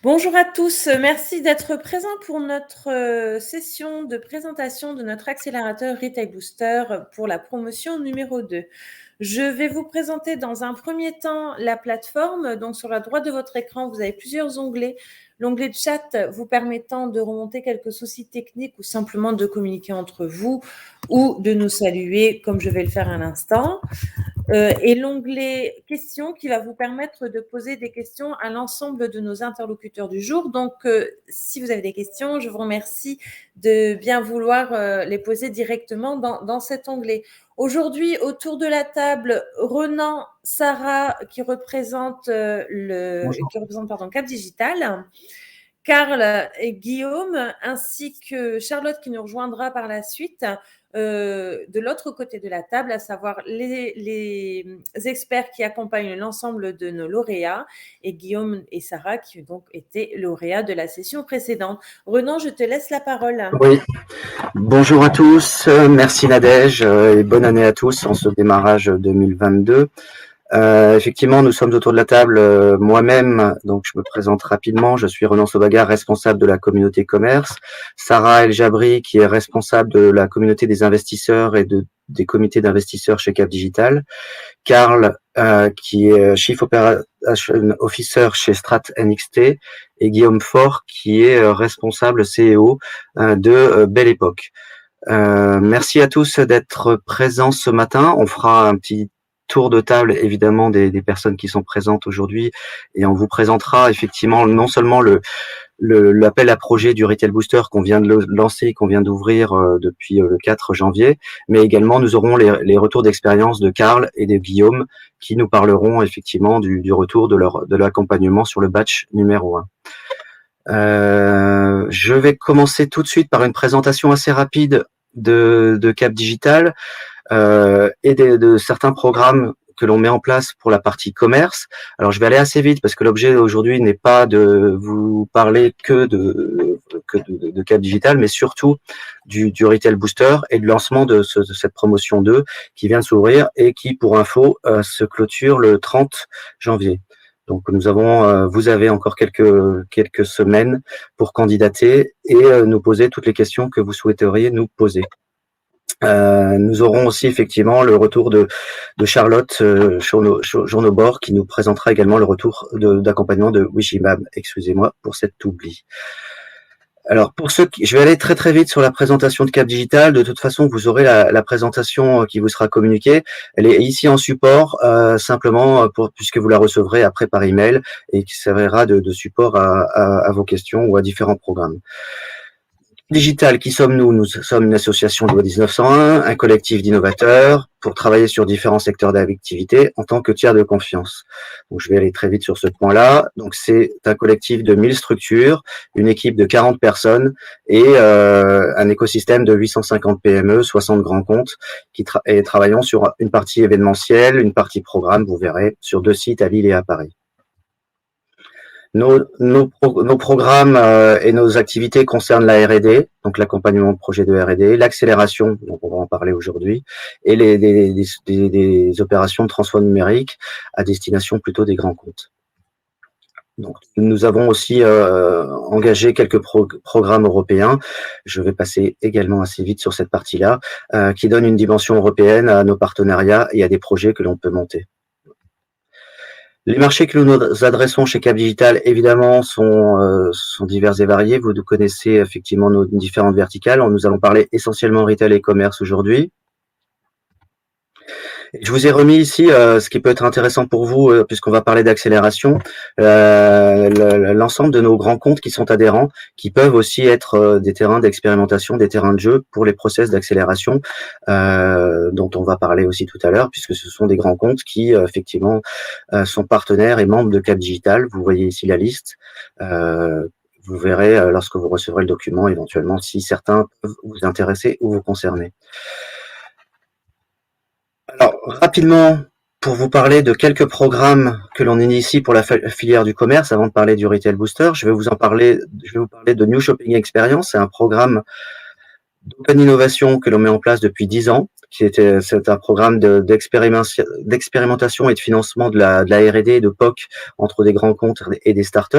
Bonjour à tous, merci d'être présents pour notre session de présentation de notre accélérateur Retail Booster pour la promotion numéro 2. Je vais vous présenter dans un premier temps la plateforme. Donc, sur la droite de votre écran, vous avez plusieurs onglets. L'onglet de chat vous permettant de remonter quelques soucis techniques ou simplement de communiquer entre vous ou de nous saluer comme je vais le faire à l'instant. Et l'onglet questions qui va vous permettre de poser des questions à l'ensemble de nos interlocuteurs du jour. Donc, si vous avez des questions, je vous remercie de bien vouloir les poser directement dans cet onglet. Aujourd'hui, autour de la table, Renan, Sarah qui représente Cap Digital, Karl et Guillaume, ainsi que Charlotte qui nous rejoindra par la suite de l'autre côté de la table, à savoir les experts qui accompagnent l'ensemble de nos lauréats, et Guillaume et Sarah qui ont donc été lauréats de la session précédente. Renan, je te laisse la parole. Oui, bonjour à tous, merci Nadège et bonne année à tous en ce démarrage 2022. Effectivement, nous sommes autour de la table, moi-même, donc je me présente rapidement, je suis Renan Sobaga, responsable de la communauté commerce, Sarah El Jabri, qui est responsable de la communauté des investisseurs et des comités d'investisseurs chez Cap Digital, Karl, qui est Chief Operation Officer chez Strat NXT, et Guillaume Faure, qui est responsable CEO de Belle Époque. Merci à tous d'être présents ce matin. On fera un petit tour de table évidemment des personnes qui sont présentes aujourd'hui et on vous présentera effectivement non seulement l'appel à projet du Retail Booster qu'on vient de lancer, qu'on vient d'ouvrir depuis le 4 janvier, mais également nous aurons les retours d'expérience de Karl et de Guillaume qui nous parleront effectivement du retour de l'accompagnement sur le batch numéro 1. Je vais commencer tout de suite par une présentation assez rapide de Cap Digital et de certains programmes que l'on met en place pour la partie commerce. Alors je vais aller assez vite parce que l'objet aujourd'hui n'est pas de vous parler que de Cap Digital, mais surtout du Retail Booster et du lancement de cette promotion 2 qui vient de s'ouvrir et qui, pour info, se clôture le 30 janvier. Donc vous avez encore quelques semaines pour candidater et nous poser toutes les questions que vous souhaiteriez nous poser. Nous aurons aussi effectivement le retour de Charlotte Journobord qui nous présentera également le retour d'accompagnement de Wishimab. Excusez-moi pour cet oubli. Alors je vais aller très très vite sur la présentation de Cap Digital. De toute façon, vous aurez la présentation qui vous sera communiquée. Elle est ici en support, simplement puisque vous la recevrez après par email et qui servira de support à vos questions ou à différents programmes. Digital, qui sommes-nous? Nous sommes une association de loi 1901, un collectif d'innovateurs pour travailler sur différents secteurs d'activité en tant que tiers de confiance. Donc, je vais aller très vite sur ce point-là. Donc, c'est un collectif de 1000 structures, une équipe de 40 personnes et un écosystème de 850 PME, 60 grands comptes et travaillons sur une partie événementielle, une partie programme, vous verrez, sur 2 sites à Lille et à Paris. Nos programmes et nos activités concernent la R&D, donc l'accompagnement de projets de R&D, l'accélération, donc on va en parler aujourd'hui, et des opérations de transfert numérique à destination plutôt des grands comptes. Donc, nous avons aussi engagé quelques programmes européens. Je vais passer également assez vite sur cette partie-là, qui donne une dimension européenne à nos partenariats et à des projets que l'on peut monter. Les marchés que nous adressons chez Cap Digital, évidemment, sont divers et variés. Vous connaissez effectivement nos différentes verticales. Nous allons parler essentiellement retail et commerce aujourd'hui. Je vous ai remis ici ce qui peut être intéressant pour vous, puisqu'on va parler d'accélération, l'ensemble de nos grands comptes qui sont adhérents, qui peuvent aussi être des terrains d'expérimentation, des terrains de jeu pour les process d'accélération, dont on va parler aussi tout à l'heure, puisque ce sont des grands comptes qui, effectivement, sont partenaires et membres de Cap Digital. Vous voyez ici la liste. Vous verrez lorsque vous recevrez le document, éventuellement, si certains peuvent vous intéresser ou vous concerner. Alors, rapidement, pour vous parler de quelques programmes que l'on initie pour la filière du commerce, avant de parler du Retail Booster, je vais vous parler de New Shopping Experience. C'est un programme d'open innovation que l'on met en place depuis 10 ans, c'est un programme d'expérimentation et de financement de la R&D et de POC entre des grands comptes et des startups.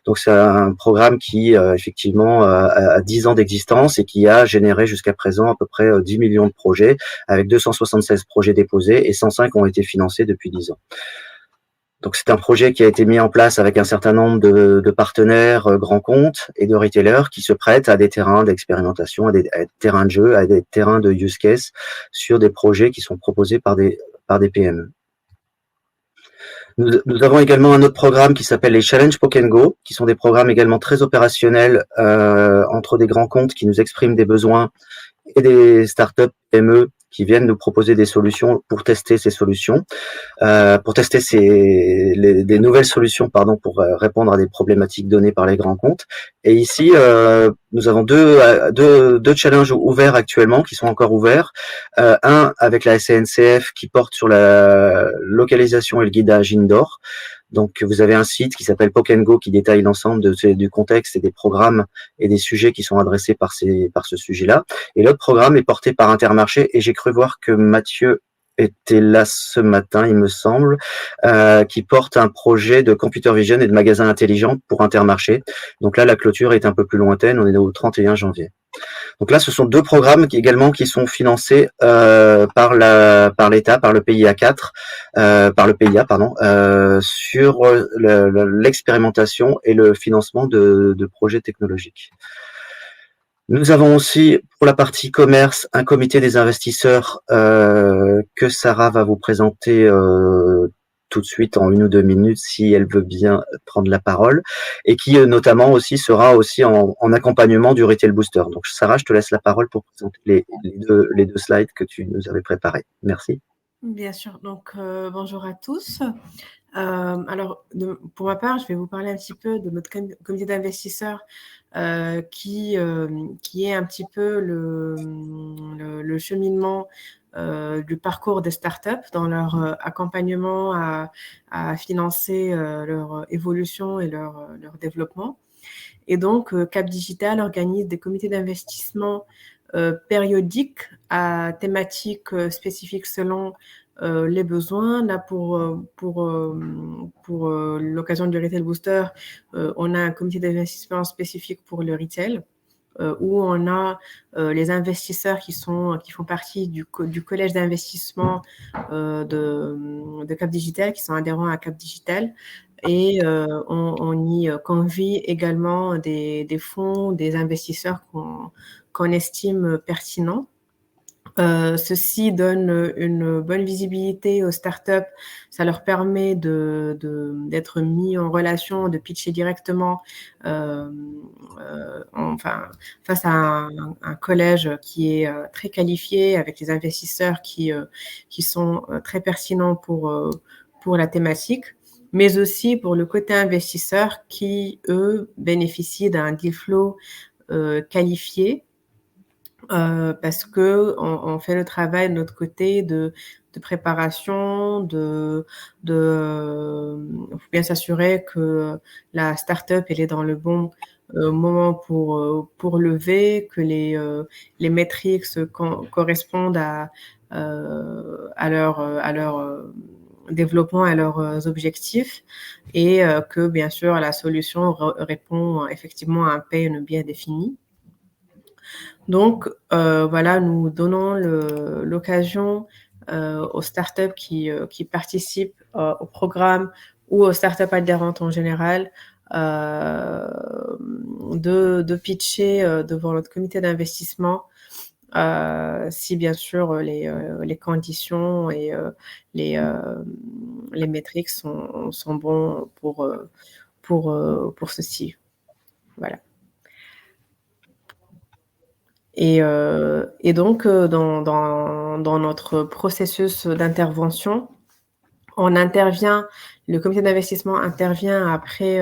Donc c'est un programme qui effectivement a 10 ans d'existence et qui a généré jusqu'à présent à peu près 10 millions de projets, avec 276 projets déposés et 105 ont été financés depuis 10 ans. Donc c'est un projet qui a été mis en place avec un certain nombre de partenaires grands comptes et de retailers qui se prêtent à des terrains d'expérimentation, à des terrains de jeu, à des terrains de use case sur des projets qui sont proposés par des PME. Nous avons également un autre programme qui s'appelle les Challenge Pock & Go, qui sont des programmes également très opérationnels entre des grands comptes qui nous expriment des besoins et des startups PME qui viennent nous proposer des solutions pour tester ces solutions, pour tester des nouvelles solutions, pardon, pour répondre à des problématiques données par les grands comptes. Et ici, nous avons deux challenges ouverts actuellement, qui sont encore ouverts. Un avec la SNCF qui porte sur la localisation et le guidage indoor. Donc, vous avez un site qui s'appelle Pock & Go qui détaille l'ensemble du contexte et des programmes et des sujets qui sont adressés par ce sujet-là. Et l'autre programme est porté par Intermarché et j'ai cru voir que Mathieu était là ce matin, il me semble, qui porte un projet de computer vision et de magasin intelligent pour Intermarché. Donc là, la clôture est un peu plus lointaine, on est au 31 janvier. Donc là, ce sont deux programmes qui sont financés par l'État, par le PIA 4, par le PIA, pardon, sur l'expérimentation et le financement de projets technologiques. Nous avons aussi, pour la partie commerce, un comité des investisseurs que Sarah va vous présenter tout de suite en 1 ou 2 minutes si elle veut bien prendre la parole et qui notamment aussi sera aussi en accompagnement du Retail Booster. Donc Sarah, je te laisse la parole pour présenter les deux slides que tu nous avais préparés. Merci. Bien sûr. Donc bonjour à tous. Alors pour ma part, je vais vous parler un petit peu de notre comité d'investisseurs qui est un petit peu le cheminement du parcours des startups dans leur accompagnement à financer leur évolution et leur développement. Et donc, Cap Digital organise des comités d'investissement périodiques à thématiques spécifiques selon les besoins. Là, pour l'occasion du Retail Booster, on a un comité d'investissement spécifique pour le retail, où on a les investisseurs qui font partie du collège d'investissement de Cap Digital, qui sont adhérents à Cap Digital. Et on y convie également des fonds, des investisseurs qu'on estime pertinents. Ceci donne une bonne visibilité aux startups. Ça leur permet d'être mis en relation, de pitcher directement face à un collège qui est très qualifié, avec les investisseurs qui sont très pertinents pour la thématique, mais aussi pour le côté investisseur qui, eux, bénéficient d'un deal flow qualifié. Parce que on fait le travail de notre côté de préparation, faut bien s'assurer que la start-up elle est dans le bon moment pour lever, que les métriques correspondent à leur développement, à leurs objectifs, et que bien sûr la solution répond effectivement à un pain bien défini. Donc, voilà, nous donnons l'occasion aux startups qui participent au programme ou aux startups adhérentes en général de pitcher devant notre comité d'investissement si bien sûr les conditions et les métriques sont bons pour ceci. Voilà. Et donc, dans notre processus d'intervention, le comité d'investissement intervient après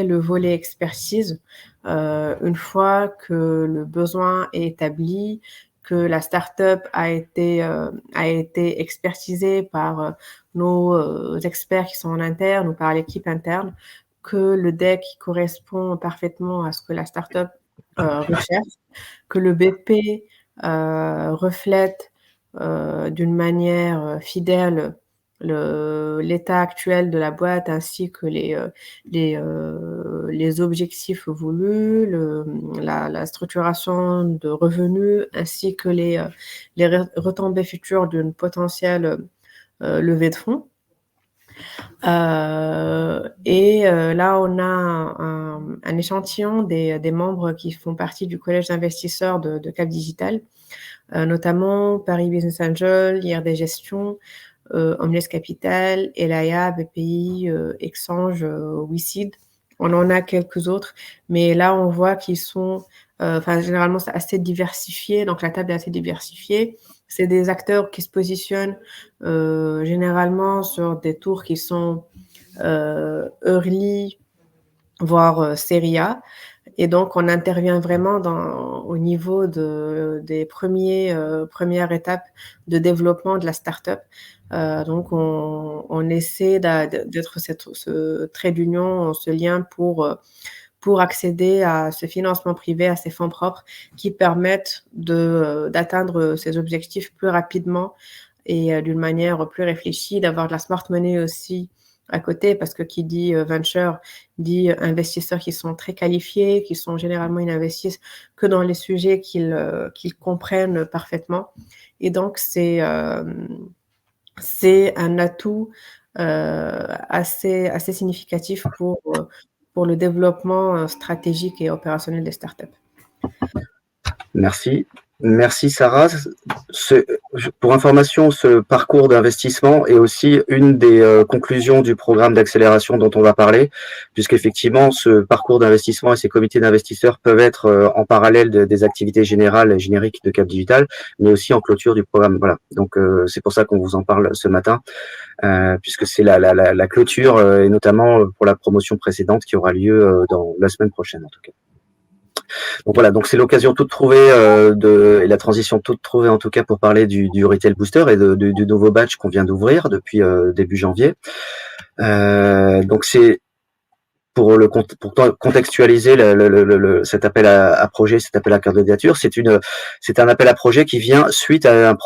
le volet expertise, une fois que le besoin est établi, que la start-up a été expertisée par nos experts qui sont en interne ou par l'équipe interne, que le deck correspond parfaitement à ce que la start-up recherche, que le BP reflète d'une manière fidèle l'état actuel de la boîte ainsi que les objectifs voulus, la structuration de revenus ainsi que les retombées futures d'une potentielle levée de fonds. Là, on a un échantillon des membres qui font partie du collège d'investisseurs de Cap Digital, notamment Paris Business Angel, IRD Gestion, Omnes Capital, Elaya, BPI, Exchange, WeSeed. On en a quelques autres, mais là, on voit qu'ils sont, généralement, c'est assez diversifié, donc la table est assez diversifiée. C'est des acteurs qui se positionnent généralement sur des tours qui sont early, voire série A. Et donc, on intervient vraiment au niveau des premières étapes de développement de la start-up. Donc, on essaie d'être ce trait d'union, ce lien pour accéder à ce financement privé, à ces fonds propres qui permettent d'atteindre ces objectifs plus rapidement et d'une manière plus réfléchie, d'avoir de la smart money aussi à côté, parce que qui dit venture dit investisseurs qui sont très qualifiés, qui sont généralement, ils n'investissent que dans les sujets qu'ils comprennent parfaitement. Et donc, c'est un atout assez significatif pour le développement stratégique et opérationnel des startups. Merci. Merci Sarah. Pour information, ce parcours d'investissement est aussi une des conclusions du programme d'accélération dont on va parler, puisqu'effectivement, ce parcours d'investissement et ces comités d'investisseurs peuvent être en parallèle des activités générales et génériques de Cap Digital, mais aussi en clôture du programme. Voilà. Donc, c'est pour ça qu'on vous en parle ce matin, puisque c'est la clôture, et notamment pour la promotion précédente qui aura lieu dans la semaine prochaine, en tout cas. Donc voilà, donc c'est l'occasion toute trouvée et la transition toute trouvée en tout cas pour parler du Retail Booster et du nouveau batch qu'on vient d'ouvrir depuis début janvier. Donc c'est pour contextualiser cet appel à projet, cet appel à candidature, c'est un appel à projet qui vient suite à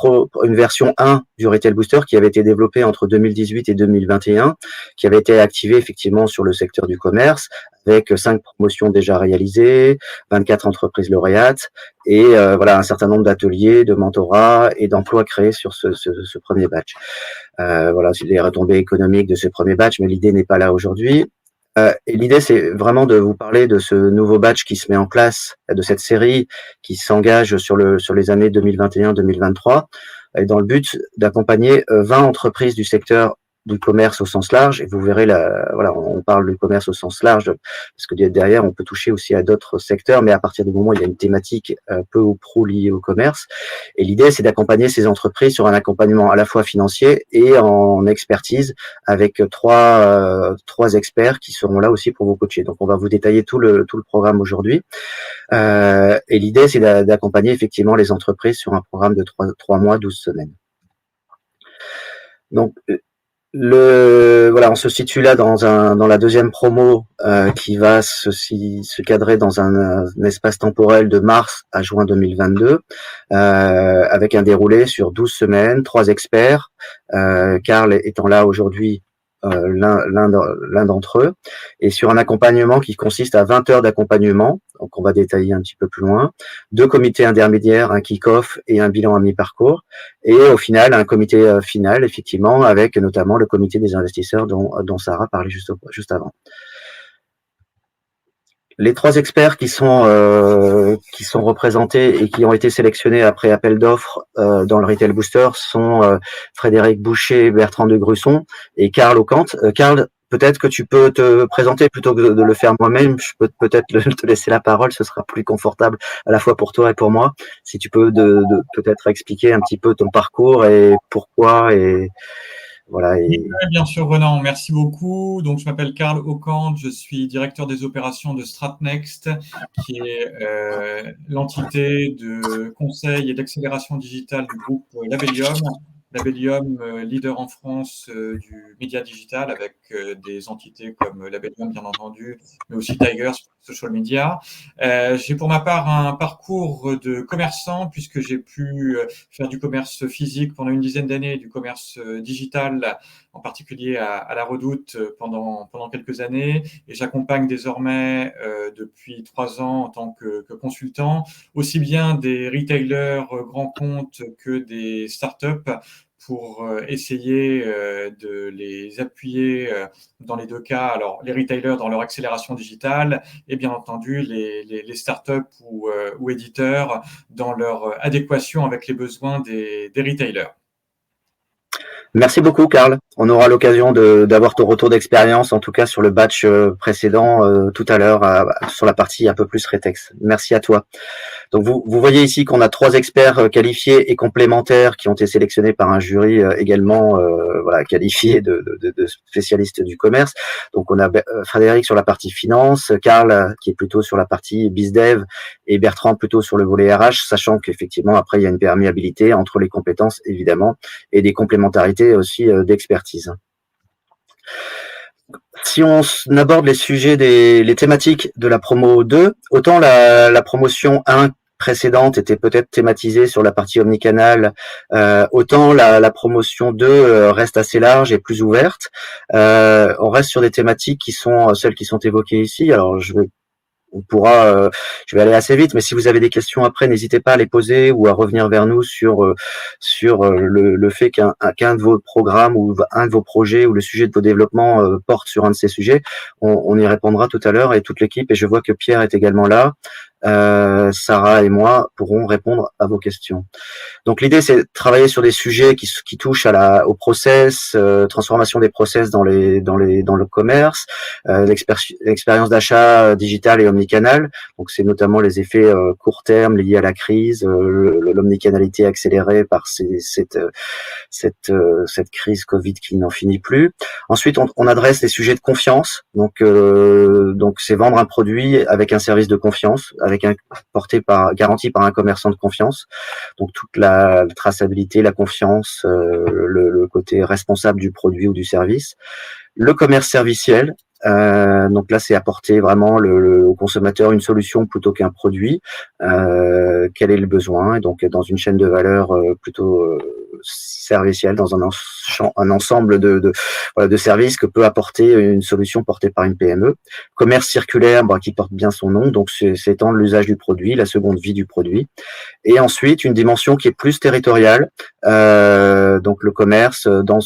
une version 1 du Retail Booster qui avait été développée entre 2018 et 2021, qui avait été activée effectivement sur le secteur du commerce, avec 5 promotions déjà réalisées, 24 entreprises lauréates et voilà un certain nombre d'ateliers, de mentorat et d'emplois créés sur ce premier batch. Voilà, c'est les retombées économiques de ce premier batch, mais l'idée n'est pas là aujourd'hui. Et l'idée, c'est vraiment de vous parler de ce nouveau batch qui se met en place, de cette série qui s'engage sur les années 2021-2023, et dans le but d'accompagner 20 entreprises du secteur du commerce au sens large. Et vous verrez, voilà, on parle du commerce au sens large, parce que derrière, on peut toucher aussi à d'autres secteurs, mais à partir du moment où il y a une thématique peu ou prou liée au commerce. Et l'idée, c'est d'accompagner ces entreprises sur un accompagnement à la fois financier et en expertise, avec trois experts qui seront là aussi pour vous coacher. Donc, on va vous détailler tout le programme aujourd'hui. Et l'idée, c'est d'accompagner effectivement les entreprises sur un programme de 3 mois, 12 semaines. Donc, voilà, on se situe là dans la deuxième promo qui va se cadrer dans un espace temporel de mars à juin 2022, avec un déroulé sur 12 semaines, 3 experts, Karl étant là aujourd'hui, l'un d'entre eux, et sur un accompagnement qui consiste à 20 heures d'accompagnement, donc on va détailler un petit peu plus loin, 2 comités intermédiaires, un kick-off et un bilan à mi-parcours, et au final un comité final effectivement avec notamment le comité des investisseurs dont Sarah parlait juste avant. Les 3 experts qui sont représentés et qui ont été sélectionnés après appel d'offres dans le Retail Booster sont Frédéric Boucher, Bertrand de Grusson et Karl Ocante. Karl, peut-être que tu peux te présenter plutôt que de le faire moi-même. Je peux peut-être te laisser la parole, ce sera plus confortable à la fois pour toi et pour moi. Si tu peux peut-être expliquer un petit peu ton parcours et pourquoi et voilà. Oui, bien sûr, Renan, merci beaucoup. Donc, je m'appelle Karl Ocante, je suis directeur des opérations de Stratnext, qui est l'entité de conseil et d'accélération digitale du groupe Labellium. Labellium, leader en France du média digital avec des entités comme Labellium, bien entendu, mais aussi Tigers social media. J'ai pour ma part un parcours de commerçant puisque j'ai pu faire du commerce physique pendant une dizaine d'années, du commerce digital, en particulier à la Redoute pendant quelques années. Et j'accompagne désormais depuis 3 ans en tant que consultant, aussi bien des retailers grands comptes que des startups pour essayer de les appuyer dans les 2 cas. Alors, les retailers dans leur accélération digitale et bien entendu les startups ou éditeurs dans leur adéquation avec les besoins des retailers. Merci beaucoup, Karl. On aura l'occasion d'avoir ton retour d'expérience, en tout cas sur le batch précédent tout à l'heure, sur la partie un peu plus Retex. Merci à toi. Donc vous voyez ici qu'on a 3 experts qualifiés et complémentaires qui ont été sélectionnés par un jury également voilà, qualifié de spécialistes du commerce. Donc on a Frédéric sur la partie finance, Karl qui est plutôt sur la partie bizdev et Bertrand plutôt sur le volet RH, sachant qu'effectivement après il y a une perméabilité entre les compétences évidemment et des complémentarités aussi d'expertise. Si on aborde les sujets les thématiques de la promo 2, autant la promotion 1 précédente était peut-être thématisée sur la partie omnicanal, autant la promotion 2 reste assez large et plus ouverte. On reste sur des thématiques qui sont celles qui sont évoquées ici. Alors je vais aller assez vite, mais si vous avez des questions après, n'hésitez pas à les poser ou à revenir vers nous sur le fait qu'un de vos programmes ou un de vos projets ou le sujet de vos développements porte sur un de ces sujets. On y répondra tout à l'heure et toute l'équipe, et je vois que Pierre est également là. Sarah et moi pourrons répondre à vos questions. Donc l'idée c'est de travailler sur des sujets qui touchent au process, transformation des process dans le commerce, l'expérience d'achat digital et omnicanal. Donc c'est notamment les effets court terme liés à la crise, l'omnicanalité accélérée par cette crise Covid qui n'en finit plus. Ensuite on adresse les sujets de confiance. Donc c'est vendre un produit avec un service de confiance, garanti par un commerçant de confiance. Donc toute la traçabilité, la confiance, le côté responsable du produit ou du service. Le commerce serviciel. Donc là, c'est apporter vraiment au consommateur une solution plutôt qu'un produit. Quel est le besoin? Et donc dans une chaîne de valeur plutôt servicielle, dans un ensemble de services que peut apporter une solution portée par une PME. Commerce circulaire, qui porte bien son nom, donc c'est étendre l'usage du produit, la seconde vie du produit. Et ensuite une dimension qui est plus territoriale, donc le commerce dans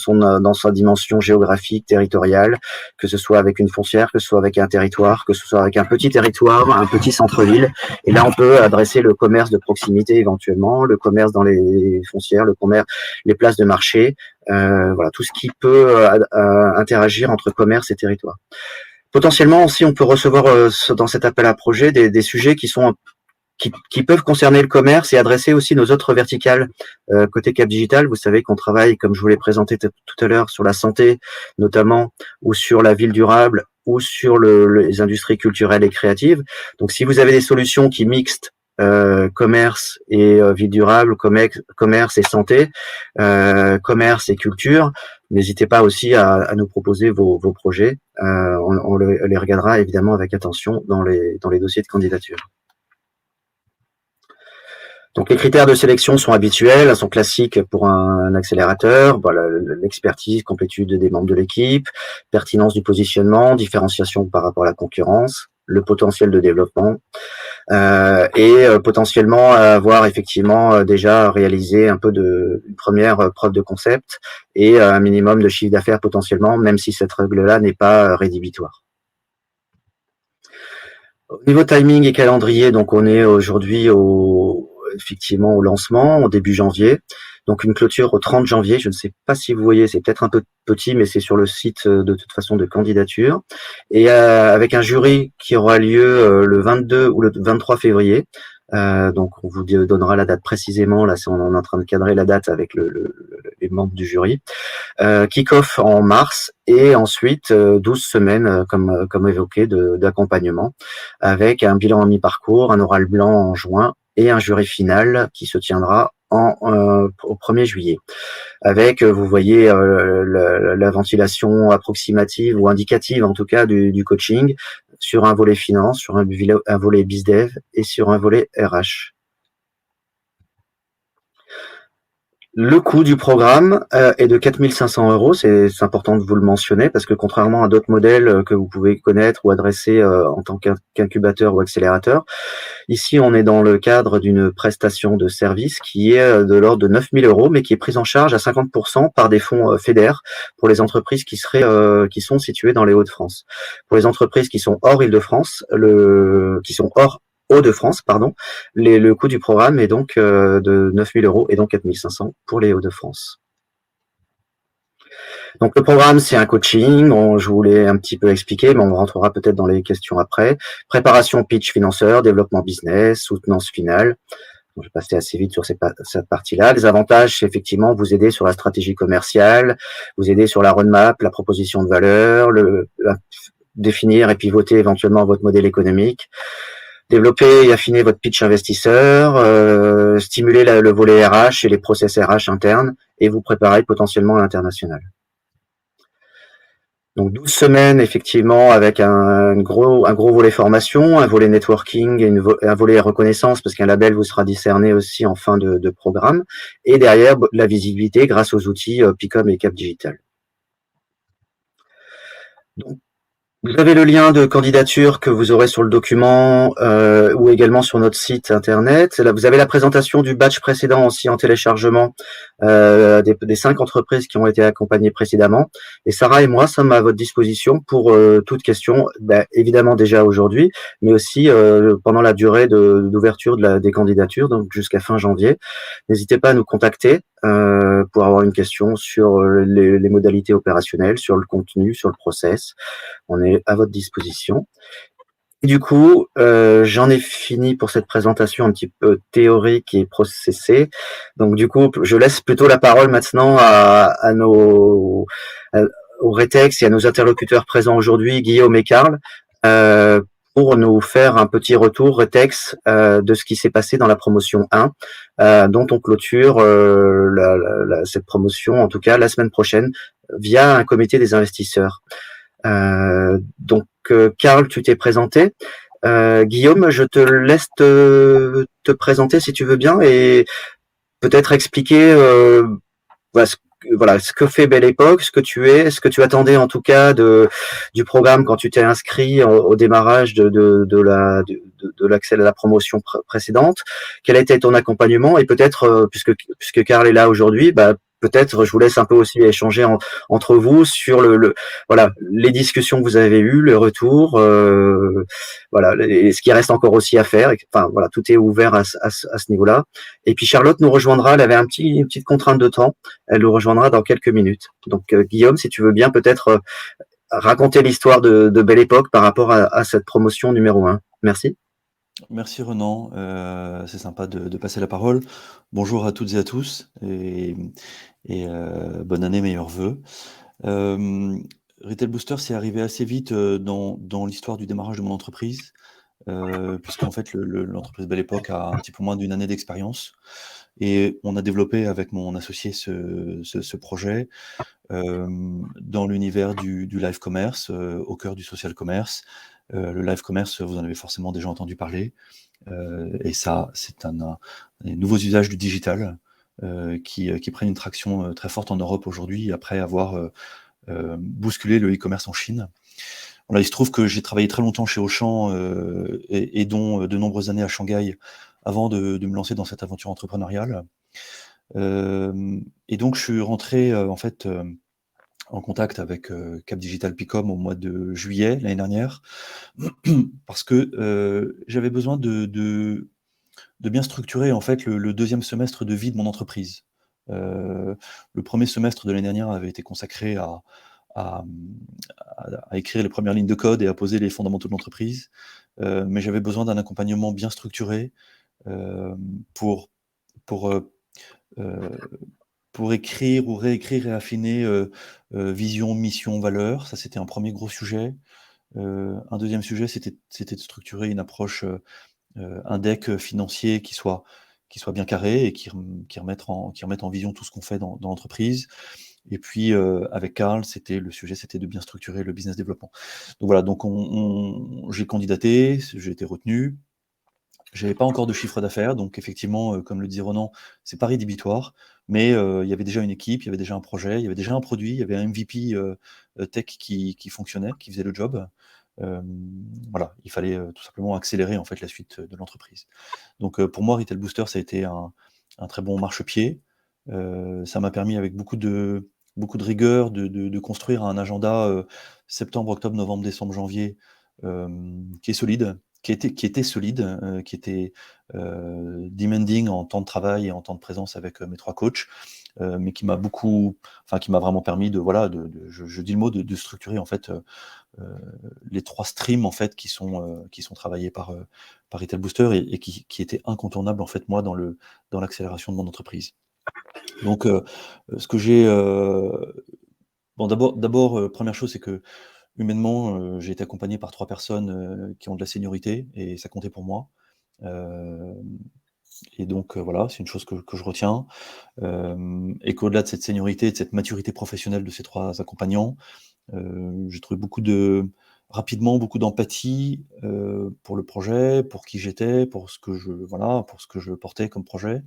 sa dimension géographique, territoriale, que ce soit avec une foncière, que ce soit avec un territoire, que ce soit avec un petit territoire, un petit centre-ville. Et là, on peut adresser le commerce de proximité éventuellement, le commerce dans les foncières, le commerce, les places de marché, voilà, tout ce qui peut interagir entre commerce et territoire. Potentiellement aussi, on peut recevoir dans cet appel à projet des sujets qui peuvent concerner le commerce et adresser aussi nos autres verticales côté Cap Digital. Vous savez qu'on travaille, comme je vous l'ai présenté tout à l'heure, sur la santé notamment, ou sur la ville durable, ou sur les industries culturelles et créatives. Donc si vous avez des solutions qui mixent commerce et ville durable, commerce et santé, commerce et culture, n'hésitez pas aussi à nous proposer vos projets. On les regardera évidemment avec attention dans les dossiers de candidature. Donc les critères de sélection sont habituels, sont classiques pour un accélérateur. Voilà, l'expertise, complétude des membres de l'équipe, pertinence du positionnement, différenciation par rapport à la concurrence, le potentiel de développement et potentiellement avoir effectivement déjà réalisé un peu une première preuve de concept et un minimum de chiffre d'affaires potentiellement, même si cette règle-là n'est pas rédhibitoire. Au niveau timing et calendrier, donc on est aujourd'hui effectivement au lancement, au début janvier. Donc une clôture au 30 janvier, je ne sais pas si vous voyez, c'est peut-être un peu petit, mais c'est sur le site de toute façon de candidature. Et avec un jury qui aura lieu le 22 ou le 23 février. Donc on vous donnera la date précisément, là on est en train de cadrer la date avec les membres du jury. Kick-off en mars et ensuite 12 semaines comme évoqué d'accompagnement avec un bilan à mi-parcours, un oral blanc en juin et un jury final qui se tiendra au 1er juillet. Avec, vous voyez, la ventilation approximative ou indicative, en tout cas, du coaching sur un volet finance, sur un volet BizDev et sur un volet RH. Le coût du programme est de 4 500 €. C'est important de vous le mentionner parce que contrairement à d'autres modèles que vous pouvez connaître ou adresser en tant qu'incubateur ou accélérateur, ici on est dans le cadre d'une prestation de service qui est de l'ordre de 9 000 €, mais qui est prise en charge à 50% par des fonds FEDER pour les entreprises qui sont situées dans les Hauts-de-France. Pour les entreprises qui sont hors Île-de-France, qui sont hors Hauts-de-France, pardon, le coût du programme est donc de 9 000 € et donc 4 500 pour les Hauts-de-France. Donc le programme, c'est un coaching, je vous l'ai un petit peu expliqué, mais on rentrera peut-être dans les questions après. Préparation pitch financeur, développement business, soutenance finale. Je vais passer assez vite sur cette partie-là. Les avantages, c'est effectivement vous aider sur la stratégie commerciale, vous aider sur la roadmap, la proposition de valeur, définir et pivoter éventuellement votre modèle économique, développer et affiner votre pitch investisseur, stimuler le volet RH et les process RH internes et vous préparer potentiellement à l'international. Donc 12 semaines effectivement avec un gros volet formation, un volet networking et un volet reconnaissance parce qu'un label vous sera décerné aussi en fin de programme et derrière la visibilité grâce aux outils Picom et Cap Digital. Donc, vous avez le lien de candidature que vous aurez sur le document ou également sur notre site internet. Là, vous avez la présentation du batch précédent aussi en téléchargement des 5 entreprises qui ont été accompagnées précédemment. Et Sarah et moi sommes à votre disposition pour toute question, évidemment déjà aujourd'hui, mais aussi pendant la durée d'ouverture des candidatures, donc jusqu'à fin janvier. N'hésitez pas à nous contacter pour avoir une question sur les modalités opérationnelles, sur le contenu, sur le process. On est à votre disposition. Et du coup, j'en ai fini pour cette présentation un petit peu théorique et processée. Donc du coup, je laisse plutôt la parole maintenant au Retex et à nos interlocuteurs présents aujourd'hui, Guillaume et Karl, pour nous faire un petit retour Retex de ce qui s'est passé dans la promotion 1, dont on clôture cette promotion, en tout cas la semaine prochaine, via un comité des investisseurs. Donc, Karl, tu t'es présenté. Guillaume, je te laisse te présenter si tu veux bien et peut-être expliquer ce que fait Belle Époque, ce que tu es, ce que tu attendais en tout cas du programme quand tu t'es inscrit au démarrage de l'accès à la promotion précédente. Quel a été ton accompagnement et peut-être puisque Karl est là aujourd'hui, peut-être je vous laisse un peu aussi échanger entre vous sur les discussions que vous avez eues, le retour, et ce qui reste encore aussi à faire. Enfin voilà, tout est ouvert à ce niveau-là. Et puis Charlotte nous rejoindra. Elle avait une petite contrainte de temps. Elle nous rejoindra dans quelques minutes. Donc Guillaume, si tu veux bien peut-être raconter l'histoire de Belle Époque par rapport à cette promotion numéro 1. Merci. Merci Renan, c'est sympa de passer la parole. Bonjour à toutes et à tous et bonne année, meilleurs vœux. Retail Booster, c'est arrivé assez vite dans l'histoire du démarrage de mon entreprise, puisqu'en fait l'entreprise Belle Époque a un petit peu moins d'une année d'expérience et on a développé avec mon associé ce projet dans l'univers du live commerce, au cœur du social commerce. Le live commerce, vous en avez forcément déjà entendu parler, et ça, c'est un des nouveaux usages du digital qui prennent une traction très forte en Europe aujourd'hui, après avoir bousculé le e-commerce en Chine. Voilà, il se trouve que j'ai travaillé très longtemps chez Auchan et dont de nombreuses années à Shanghai avant de me lancer dans cette aventure entrepreneuriale. Et donc, je suis rentré en contact avec Cap Digital Picom au mois de juillet l'année dernière, parce que j'avais besoin de bien structurer en fait le deuxième semestre de vie de mon entreprise. Le premier semestre de l'année dernière avait été consacré à écrire les premières lignes de code et à poser les fondamentaux de l'entreprise, mais j'avais besoin d'un accompagnement bien structuré pour écrire ou réécrire et affiner vision, mission, valeur. Ça, c'était un premier gros sujet. Un deuxième sujet, c'était de structurer une approche, un deck financier qui soit soient bien carrés et qui remettent en vision tout ce qu'on fait dans l'entreprise. Et puis, avec Karl, le sujet, c'était de bien structurer le business développement. Donc voilà, donc j'ai candidaté, j'ai été retenu. J'avais pas encore de chiffre d'affaires, donc effectivement, comme le disait Ronan, c'est pas rédhibitoire, mais il y avait déjà une équipe, il y avait déjà un projet, il y avait déjà un produit, il y avait un MVP tech qui fonctionnait, qui faisait le job. Voilà, il fallait tout simplement accélérer en fait la suite de l'entreprise. Donc pour moi, Retail Booster, ça a été un très bon marchepied. Ça m'a permis avec beaucoup de rigueur de construire un agenda septembre, octobre, novembre, décembre, janvier qui est solide, qui était solide, qui était demanding en temps de travail et en temps de présence avec mes 3 coachs, mais qui m'a vraiment permis je dis le mot, de structurer en fait les 3 streams en fait qui sont travaillés par Retail Booster et qui étaient incontournables en fait moi dans l'accélération de mon entreprise. Donc ce que j'ai bon d'abord première chose, c'est que humainement, j'ai été accompagné par 3 personnes qui ont de la seniorité et ça comptait pour moi. Et donc voilà, c'est une chose que je retiens. Et qu'au-delà de cette seniorité, de cette maturité professionnelle de ces 3 accompagnants, j'ai trouvé rapidement beaucoup d'empathie pour le projet, pour qui j'étais, pour ce que je portais comme projet.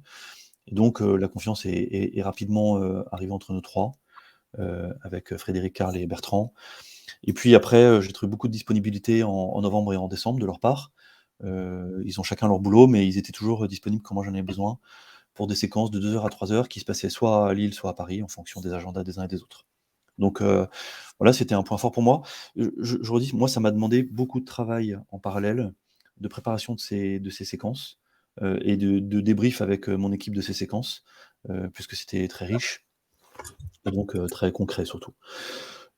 Et donc la confiance est rapidement arrivée entre nous 3, avec Frédéric, Karl et Bertrand. Et puis après, j'ai trouvé beaucoup de disponibilité en novembre et en décembre de leur part. Ils ont chacun leur boulot, mais ils étaient toujours disponibles quand moi j'en avais besoin pour des séquences de 2 heures à 3 heures qui se passaient soit à Lille, soit à Paris, en fonction des agendas des uns et des autres. Donc voilà, c'était un point fort pour moi. Je redis, moi, ça m'a demandé beaucoup de travail en parallèle, de préparation de ces séquences et de débrief avec mon équipe de ces séquences, puisque c'était très riche et donc très concret surtout.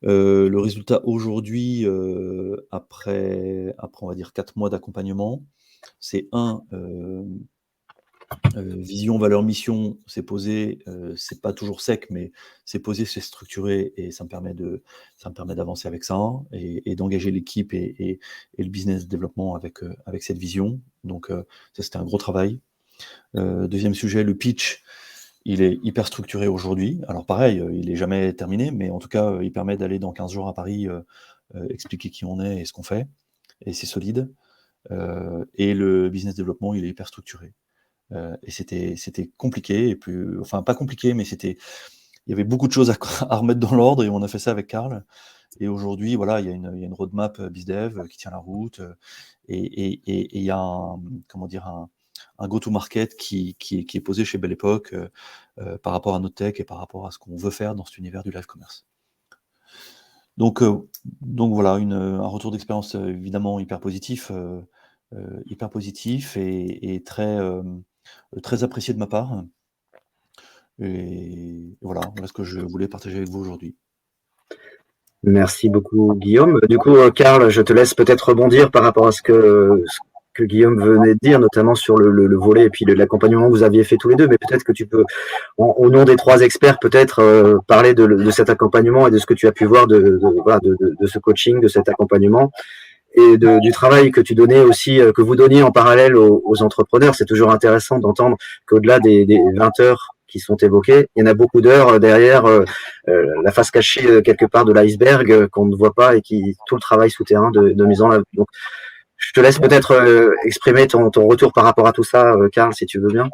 Le résultat aujourd'hui, après on va dire 4 mois d'accompagnement, c'est vision, valeur, mission, c'est posé, c'est pas toujours sec, mais c'est posé, c'est structuré et ça me permet d'avancer avec ça et d'engager l'équipe et le business développement avec cette vision. Donc ça, c'était un gros travail. Deuxième sujet, le pitch, il est hyper structuré aujourd'hui. Alors pareil, il est jamais terminé, mais en tout cas, il permet d'aller dans 15 jours à Paris, expliquer qui on est et ce qu'on fait, et c'est solide. Et le business développement, il est hyper structuré. Et c'était compliqué, et puis, enfin pas compliqué, mais il y avait beaucoup de choses à remettre dans l'ordre, et on a fait ça avec Karl. Et aujourd'hui, voilà, il y a une roadmap BizDev qui tient la route, et il y a un go-to-market qui est posé chez Belle Époque par rapport à notre tech et par rapport à ce qu'on veut faire dans cet univers du live commerce. Donc voilà, un retour d'expérience évidemment hyper positif et très apprécié de ma part. Et voilà ce que je voulais partager avec vous aujourd'hui. Merci beaucoup, Guillaume. Du coup, Karl, je te laisse peut-être rebondir par rapport à ce que Guillaume venait de dire, notamment sur le volet et puis l'accompagnement que vous aviez fait tous les deux. Mais peut-être que tu peux, au nom des 3 experts, peut-être parler de cet accompagnement et de ce que tu as pu voir de ce coaching, de cet accompagnement et du travail que tu donnais aussi, que vous donniez en parallèle aux entrepreneurs. C'est toujours intéressant d'entendre qu'au-delà des 20 heures qui sont évoquées, il y en a beaucoup d'heures derrière la face cachée quelque part de l'iceberg qu'on ne voit pas et tout le travail souterrain de mise en œuvre. Donc, je te laisse peut-être exprimer ton retour par rapport à tout ça, Karl, si tu veux bien.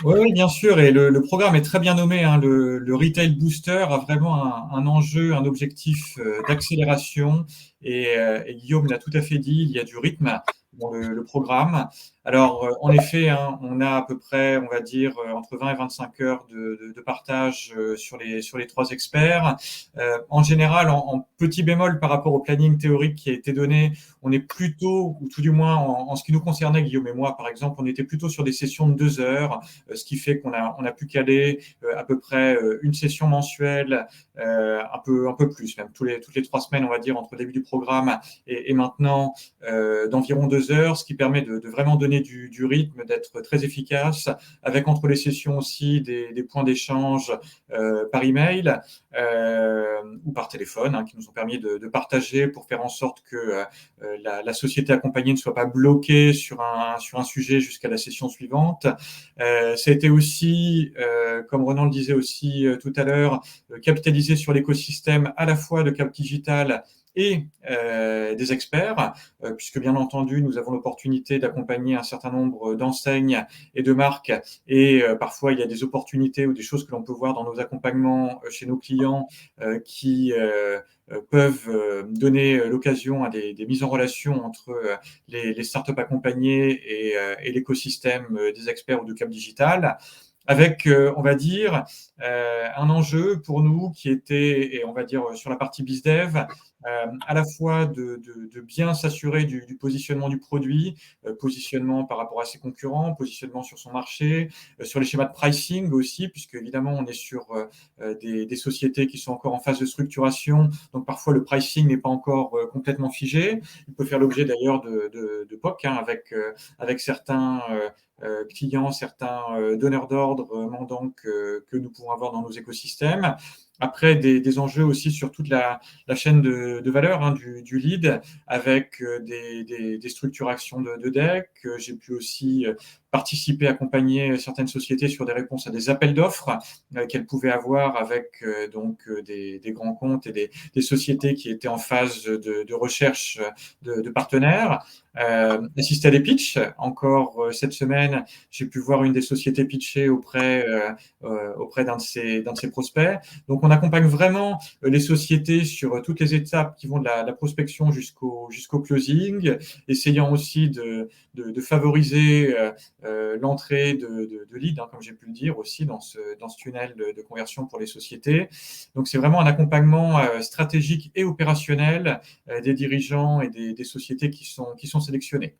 Oui, bien sûr, et le programme est très bien nommé, hein. Le Retail Booster a vraiment un enjeu, un objectif d'accélération, et Guillaume l'a tout à fait dit, il y a du rythme dans le programme. Alors, en effet, hein, on a à peu près, on va dire, entre 20 et 25 heures de partage sur les 3 experts. En général, en petit bémol par rapport au planning théorique qui a été donné, on est plutôt, ou tout du moins en ce qui nous concernait, Guillaume et moi, par exemple, on était plutôt sur des sessions de 2 heures, ce qui fait qu'on a pu caler à peu près une session mensuelle, un peu plus, même toutes les 3 semaines, on va dire, entre le début du programme et maintenant, d'environ 2 heures, ce qui permet de vraiment donner du rythme, d'être très efficace, avec entre les sessions aussi des points d'échange par email ou par téléphone, hein, qui nous ont permis de partager pour faire en sorte que la société accompagnée ne soit pas bloquée sur un sujet jusqu'à la session suivante. Ça a été aussi, comme Ronan le disait aussi tout à l'heure, capitaliser sur l'écosystème à la fois de Cap Digital et des experts, puisque bien entendu, nous avons l'opportunité d'accompagner un certain nombre d'enseignes et de marques, et parfois il y a des opportunités ou des choses que l'on peut voir dans nos accompagnements chez nos clients qui peuvent donner l'occasion à des mises en relation entre les startups accompagnées et l'écosystème des experts ou de Cap Digital, avec, on va dire, un enjeu pour nous qui était, et on va dire sur la partie BizDev, à la fois de bien s'assurer du positionnement du produit, positionnement par rapport à ses concurrents, positionnement sur son marché, sur les schémas de pricing aussi, puisque évidemment on est sur des sociétés qui sont encore en phase de structuration, donc parfois le pricing n'est pas encore complètement figé. Il peut faire l'objet d'ailleurs de POC avec certains clients, certains donneurs d'ordre, mandants que nous pouvons avoir dans nos écosystèmes. Après, des enjeux aussi sur toute la chaîne de valeur du lead, avec des structurations de deck. J'ai pu aussi participer, accompagner certaines sociétés sur des réponses à des appels d'offres qu'elles pouvaient avoir avec des grands comptes et des sociétés qui étaient en phase de recherche de partenaires. Assister à des pitchs. Encore cette semaine, j'ai pu voir une des sociétés pitcher auprès d'un de ses prospects. Donc, on accompagne vraiment les sociétés sur toutes les étapes qui vont de la prospection jusqu'au closing, essayant aussi de favoriser l'entrée de leads, comme j'ai pu le dire aussi dans ce tunnel de conversion pour les sociétés. Donc, c'est vraiment un accompagnement stratégique et opérationnel des dirigeants et des sociétés qui sont sélectionnés.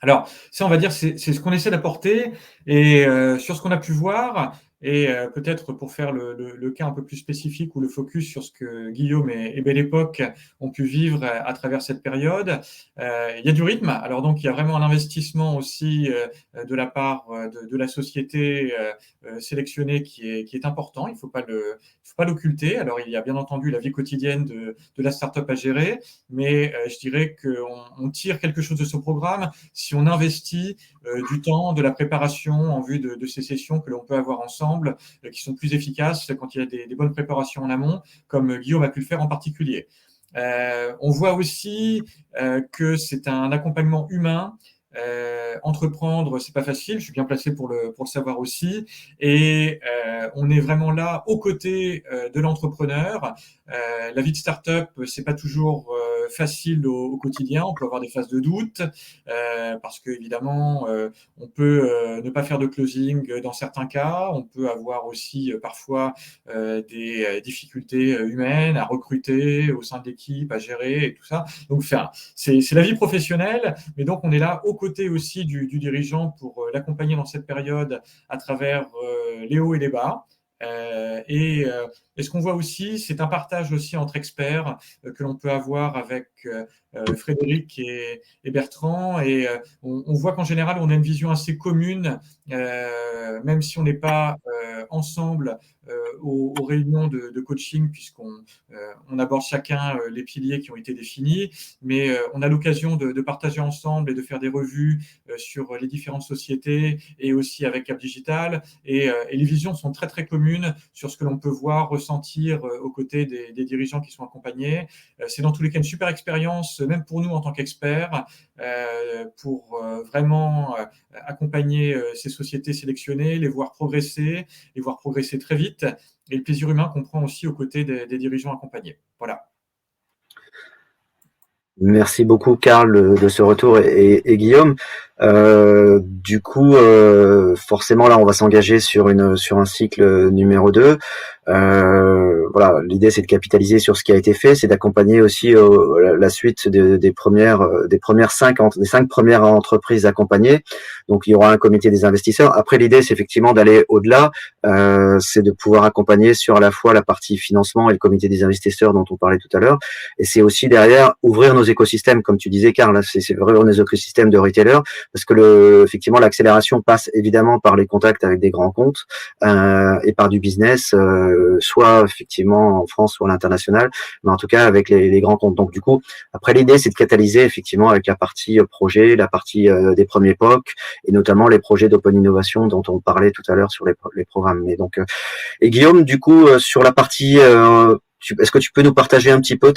Alors, ça, on va dire, c'est ce qu'on essaie d'apporter. Et sur ce qu'on a pu voir, et peut-être pour faire le cas un peu plus spécifique ou le focus sur ce que Guillaume et Belle Époque ont pu vivre à travers cette période, il y a du rythme. Alors donc, il y a vraiment un investissement aussi de la part de la société sélectionnée qui est important. Il ne faut pas l'occulter. Alors, il y a bien entendu la vie quotidienne de la startup à gérer, mais je dirais qu'on tire quelque chose de ce programme si on investit du temps, de la préparation en vue de ces sessions que l'on peut avoir ensemble, qui sont plus efficaces quand il y a des bonnes préparations en amont, comme Guillaume a pu le faire en particulier. On voit aussi que c'est un accompagnement humain. Entreprendre, c'est pas facile. Je suis bien placé pour le savoir aussi. Et on est vraiment là aux côtés de l'entrepreneur. La vie de start-up, c'est pas toujours facile au quotidien. On peut avoir des phases de doute parce que évidemment, on peut ne pas faire de closing dans certains cas. On peut avoir aussi parfois des difficultés humaines à recruter au sein de l'équipe, à gérer et tout ça. Donc, enfin, c'est la vie professionnelle, mais donc on est là aux côté aussi du dirigeant pour l'accompagner dans cette période à travers les hauts et les bas. Et ce qu'on voit aussi, c'est un partage aussi entre experts que l'on peut avoir avec Frédéric et Bertrand. Et on voit qu'en général, on a une vision assez commune, même si on n'est pas ensemble aux réunions de coaching, puisqu'on aborde chacun les piliers qui ont été définis, mais on a l'occasion de partager ensemble et de faire des revues sur les différentes sociétés et aussi avec Cap Digital. Et les visions sont très, très communes sur ce que l'on peut voir, ressentir aux côtés des dirigeants qui sont accompagnés. C'est dans tous les cas une super expérience, même pour nous en tant qu'experts, pour vraiment accompagner ces sociétés sélectionnées, les voir progresser très vite, et le plaisir humain qu'on prend aussi aux côtés des dirigeants accompagnés. Voilà. Merci beaucoup, Karl, de ce retour et Guillaume. Du coup, forcément, là, on va s'engager sur un cycle numéro 2. Voilà, l'idée, c'est de capitaliser sur ce qui a été fait, c'est d'accompagner aussi la suite des 5 premières entreprises accompagnées. Donc, il y aura un comité des investisseurs. Après, l'idée, c'est effectivement d'aller au-delà. C'est de pouvoir accompagner sur à la fois la partie financement et le comité des investisseurs dont on parlait tout à l'heure. Et c'est aussi derrière ouvrir nos écosystèmes, comme tu disais, Karl. C'est vraiment nos écosystèmes de retailers parce que effectivement, l'accélération passe évidemment par les contacts avec des grands comptes et par du business, soit effectivement en France, soit à l'international, mais en tout cas avec les grands comptes. Donc du coup, après l'idée, c'est de catalyser effectivement avec la partie projet, la partie des premiers POC, et notamment les projets d'open innovation dont on parlait tout à l'heure sur les programmes. Et donc, et Guillaume, du coup, sur la partie est-ce que tu peux nous partager un petit peu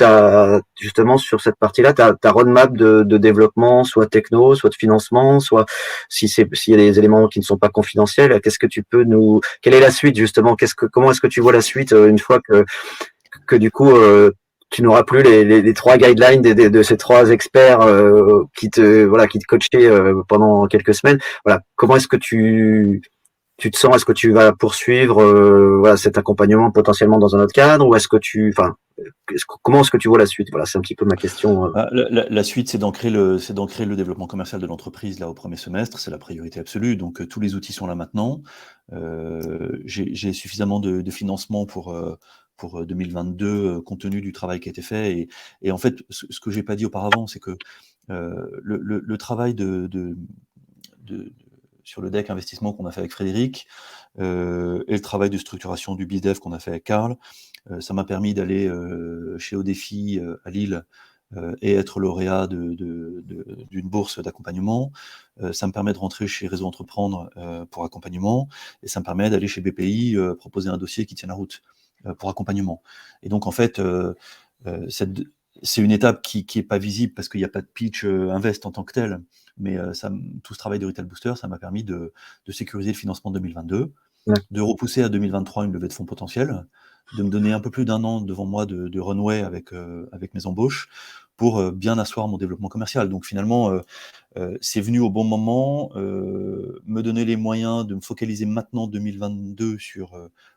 justement sur cette partie-là, ta roadmap de développement, soit techno, soit de financement, soit s'il y a des éléments qui ne sont pas confidentiels, quelle est la suite justement, comment est-ce que tu vois la suite une fois que du coup tu n'auras plus les trois guidelines de ces trois experts qui te coachaient pendant quelques semaines. Voilà, comment est-ce que tu te sens? Est-ce que tu vas poursuivre cet accompagnement potentiellement dans un autre cadre, ou comment est-ce que tu vois la suite? Voilà, c'est un petit peu ma question. La suite, c'est d'ancrer le développement commercial de l'entreprise là au premier semestre. C'est la priorité absolue. Donc tous les outils sont là maintenant. J'ai suffisamment de financement pour 2022 compte tenu du travail qui a été fait. Et en fait, ce que j'ai pas dit auparavant, c'est que le travail sur le deck investissement qu'on a fait avec Frédéric et le travail de structuration du BizDev qu'on a fait avec Karl, ça m'a permis d'aller chez Odefi à Lille et être lauréat d'une bourse d'accompagnement. Ça me permet de rentrer chez Réseau Entreprendre pour accompagnement, et ça me permet d'aller chez BPI proposer un dossier qui tient la route pour accompagnement. Et donc en fait, c'est une étape qui est pas visible parce qu'il n'y a pas de pitch invest en tant que tel, mais tout ce travail de Retail Booster, ça m'a permis de sécuriser le financement de 2022, de repousser à 2023 une levée de fonds potentielle, de me donner un peu plus d'un an devant moi de runway avec mes embauches pour bien asseoir mon développement commercial. Donc finalement, c'est venu au bon moment, me donner les moyens de me focaliser maintenant 2022 sur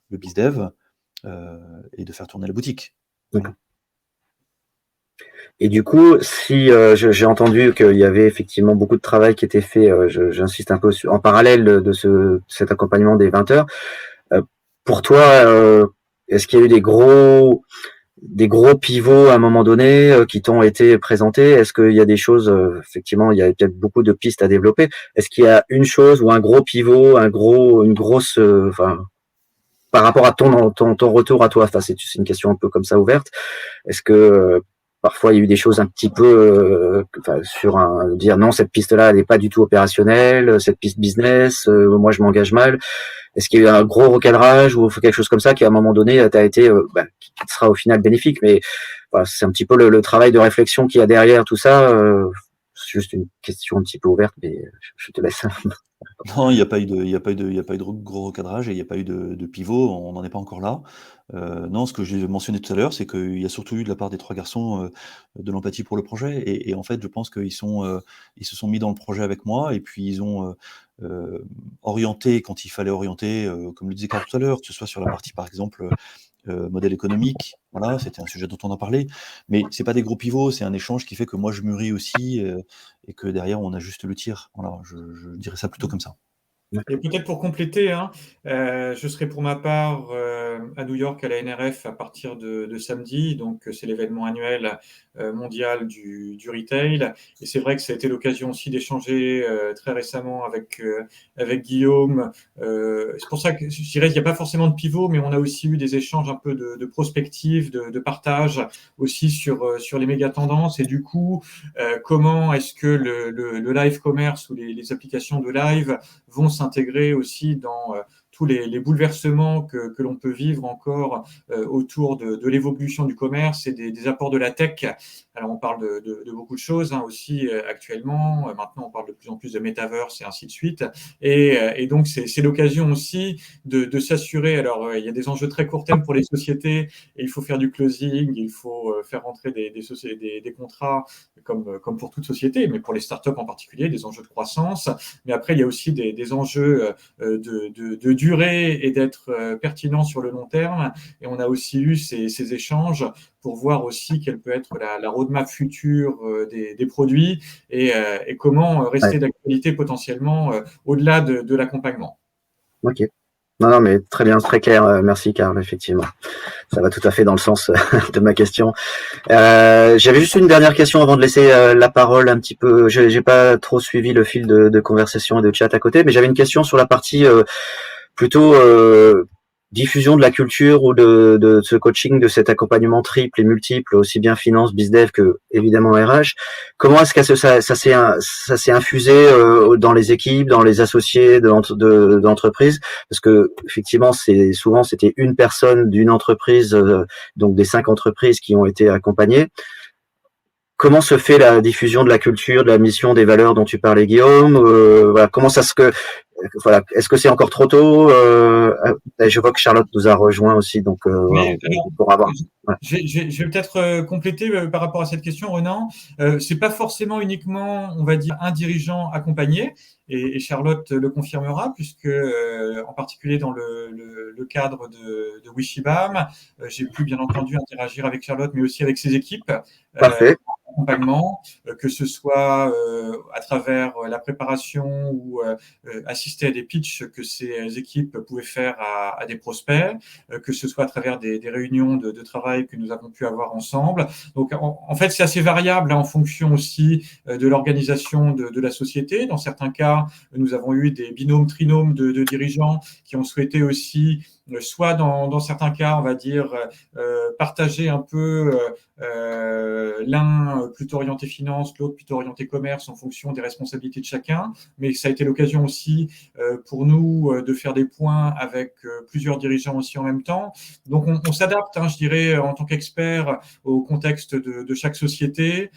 le BizDev et de faire tourner la boutique. Voilà. Et du coup, si j'ai entendu qu'il y avait effectivement beaucoup de travail qui était fait, j'insiste un peu en parallèle de cet accompagnement des 20 heures. Pour toi, est-ce qu'il y a eu des gros pivots à un moment donné qui t'ont été présentés? Est-ce qu'il y a des choses, effectivement, il y a peut-être beaucoup de pistes à développer. Est-ce qu'il y a une chose ou un gros pivot, une grosse, par rapport à ton retour à toi, c'est une question un peu comme ça ouverte. Est-ce que parfois il y a eu des choses un petit peu dire non, cette piste-là elle n'est pas du tout opérationnelle, cette piste business, moi je m'engage mal. Est-ce qu'il y a eu un gros recadrage ou quelque chose comme ça qui à un moment donné t'as été qui sera au final bénéfique, mais voilà, c'est un petit peu le travail de réflexion qu'il y a derrière tout ça. C'est juste une question un petit peu ouverte, mais je te laisse. Non, il n'y a pas eu de gros recadrage et il n'y a pas eu de pivot, on n'en est pas encore là. Non, ce que j'ai mentionné tout à l'heure, c'est qu'il y a surtout eu de la part des trois garçons de l'empathie pour le projet. Et en fait, je pense qu'ils se sont mis dans le projet avec moi et puis ils ont orienté quand il fallait orienter, comme le disait Karl tout à l'heure, que ce soit sur la partie, par exemple, modèle économique. Voilà, c'était un sujet dont on a parlé. Mais c'est pas des gros pivots, c'est un échange qui fait que moi je mûris aussi et que derrière on ajuste le tir. Voilà, je dirais ça plutôt comme ça. Et peut-être pour compléter, je serai pour ma part à New York à la NRF à partir de samedi. Donc, c'est l'événement annuel mondial du retail. Et c'est vrai que ça a été l'occasion aussi d'échanger très récemment avec Guillaume. C'est pour ça que je dirais qu'il n'y a pas forcément de pivot, mais on a aussi eu des échanges un peu de prospective, de partage aussi sur les méga tendances. Et du coup, comment est-ce que le live commerce ou les applications de live vont s'intégrer aussi dans tous les bouleversements que l'on peut vivre encore autour de l'évolution du commerce et des apports de la tech. Alors, on parle de beaucoup de choses aussi actuellement. Maintenant, on parle de plus en plus de metaverse et ainsi de suite. Et donc, c'est l'occasion aussi de s'assurer. Alors, il y a des enjeux très court terme pour les sociétés et il faut faire du closing, il faut faire rentrer des contrats comme pour toute société, mais pour les startups en particulier, des enjeux de croissance. Mais après, il y a aussi des enjeux de durée et d'être pertinent sur le long terme. Et on a aussi eu ces échanges pour voir aussi quelle peut être la roadmap future des produits et comment rester d'actualité potentiellement au-delà de l'accompagnement. Ok. Non, mais très bien, très clair. Merci, Karl, effectivement. Ça va tout à fait dans le sens de ma question. J'avais juste une dernière question avant de laisser la parole un petit peu. J'ai pas trop suivi le fil de conversation et de chat à côté, mais j'avais une question sur la partie plutôt diffusion de la culture ou de ce coaching, de cet accompagnement triple et multiple, aussi bien finance, bizdev que évidemment RH. Comment est-ce que ça s'est infusé dans les équipes, dans les associés d'entreprises? Parce que effectivement, c'était une personne d'une entreprise, donc des 5 entreprises qui ont été accompagnées. Comment se fait la diffusion de la culture, de la mission, des valeurs dont tu parlais, Guillaume? Voilà, comment ça se que voilà, est-ce que c'est encore trop tôt? Je vois que Charlotte nous a rejoint aussi, donc Oui, alors, on pourra voir. Ouais. je vais peut-être compléter par rapport à cette question, Renan. C'est pas forcément uniquement, on va dire, un dirigeant accompagné, et Charlotte le confirmera, puisque en particulier dans le cadre de Wishibam, j'ai pu bien entendu interagir avec Charlotte, mais aussi avec ses équipes. Parfait. Accompagnement, que ce soit à travers la préparation ou assister à des pitchs que ces équipes pouvaient faire à des prospects, que ce soit à travers des réunions de travail que nous avons pu avoir ensemble. Donc, en fait, c'est assez variable en fonction aussi de l'organisation de la société. Dans certains cas, nous avons eu des binômes, trinômes de dirigeants qui ont souhaité aussi, soit dans certains cas, on va dire, partager un peu l'un plutôt orienté finance, l'autre plutôt orienté commerce en fonction des responsabilités de chacun. Mais ça a été l'occasion aussi pour nous de faire des points avec plusieurs dirigeants aussi en même temps. Donc on s'adapte, je dirais, en tant qu'expert au contexte de chaque société,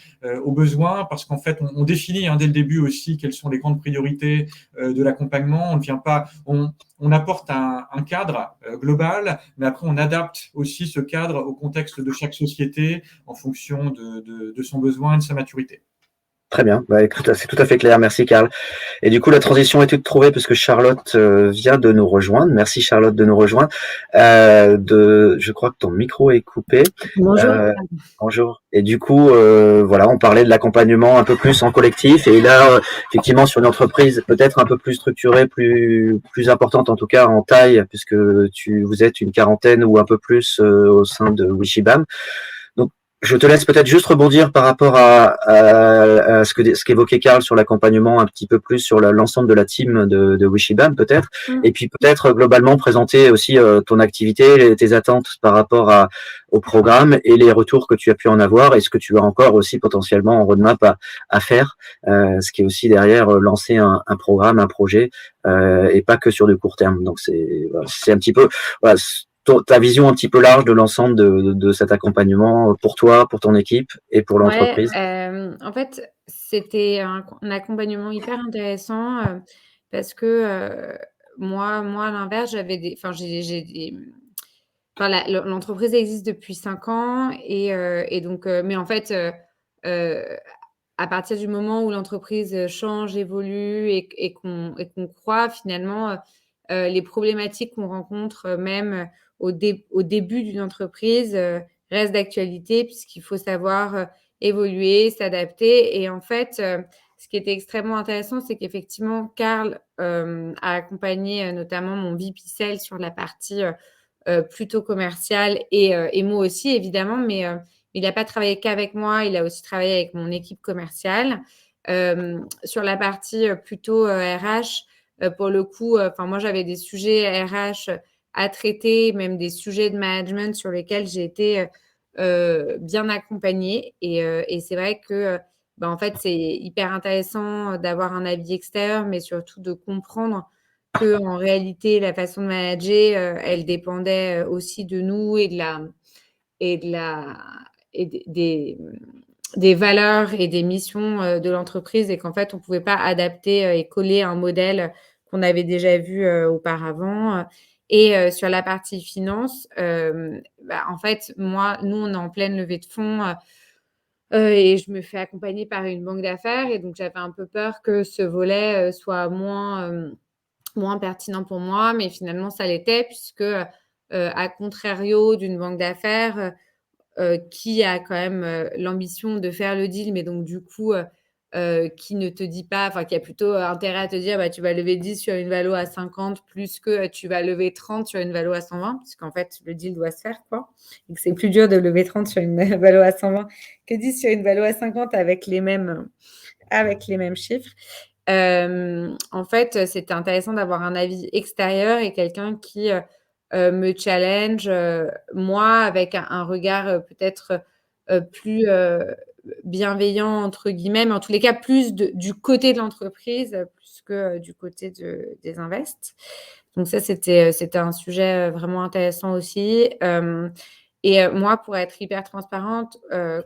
aux besoins, parce qu'en fait on définit dès le début aussi quelles sont les grandes priorités de l'accompagnement. On ne vient pas, on apporte un cadre global, mais après on adapte aussi ce cadre au contexte de chaque société en fonction de son besoin et de sa maturité. Très bien. Bah, écoute, c'est tout à fait clair. Merci, Karl. Et du coup, la transition est toute trouvée puisque Charlotte vient de nous rejoindre. Merci, Charlotte, de nous rejoindre. Je crois que ton micro est coupé. Bonjour. Bonjour. Et du coup, voilà, on parlait de l'accompagnement un peu plus en collectif. Et là, effectivement, sur une entreprise peut-être un peu plus structurée, plus importante en tout cas en taille, puisque vous êtes une quarantaine ou un peu plus au sein de Wishibam. Donc, je te laisse peut-être juste rebondir par rapport à ce qu'évoquait Karl sur l'accompagnement, un petit peu plus sur l'ensemble de la team de Wishibam peut-être, et puis peut-être globalement présenter aussi ton activité, tes attentes par rapport au programme et les retours que tu as pu en avoir et ce que tu as encore aussi potentiellement en roadmap à faire, ce qui est aussi derrière lancer un programme, un projet, et pas que sur du court terme. Donc c'est un petit peu voilà, ta vision un petit peu large de l'ensemble de cet accompagnement pour toi, pour ton équipe et pour l'entreprise. En fait, c'était un accompagnement hyper intéressant parce que moi, à l'inverse, j'avais des, enfin, j'ai des, enfin, l'entreprise existe depuis 5 ans et donc, mais en fait, à partir du moment où l'entreprise change, évolue et qu'on croit finalement, les problématiques qu'on rencontre même au début d'une entreprise restent d'actualité puisqu'il faut savoir évoluer, s'adapter. Et en fait, ce qui était extrêmement intéressant, c'est qu'effectivement, Karl a accompagné notamment mon VP Sales sur la partie plutôt commerciale et moi aussi, évidemment, mais il n'a pas travaillé qu'avec moi, il a aussi travaillé avec mon équipe commerciale. Sur la partie plutôt RH, pour le coup, moi, j'avais des sujets RH à traiter, même des sujets de management sur lesquels j'ai été bien accompagnée. Et c'est vrai que, en fait, c'est hyper intéressant d'avoir un avis extérieur, mais surtout de comprendre qu'en réalité, la façon de manager, elle dépendait aussi de nous et des valeurs et des missions de l'entreprise et qu'en fait, on ne pouvait pas adapter et coller un modèle qu'on avait déjà vu auparavant. Et sur la partie finance, en fait, nous, on est en pleine levée de fonds et je me fais accompagner par une banque d'affaires. Et donc, j'avais un peu peur que ce volet soit moins pertinent pour moi, mais finalement, ça l'était puisque, à contrario d'une banque d'affaires qui a quand même l'ambition de faire le deal, mais donc du coup, qui ne te dit pas, enfin, qui a plutôt intérêt à te dire, bah, tu vas lever 10 sur une valo à 50 plus que tu vas lever 30 sur une valo à 120, puisqu'en fait, le deal doit se faire, quoi. Et que c'est plus dur de lever 30 sur une valo à 120 que 10 sur une valo à 50 avec les mêmes chiffres. En fait, c'était intéressant d'avoir un avis extérieur et quelqu'un qui me challenge, moi, avec un regard peut-être plus bienveillant, entre guillemets, mais en tous les cas, plus du côté de l'entreprise, plus que du côté des invests. Donc ça, c'était un sujet vraiment intéressant aussi. Et moi, pour être hyper transparente,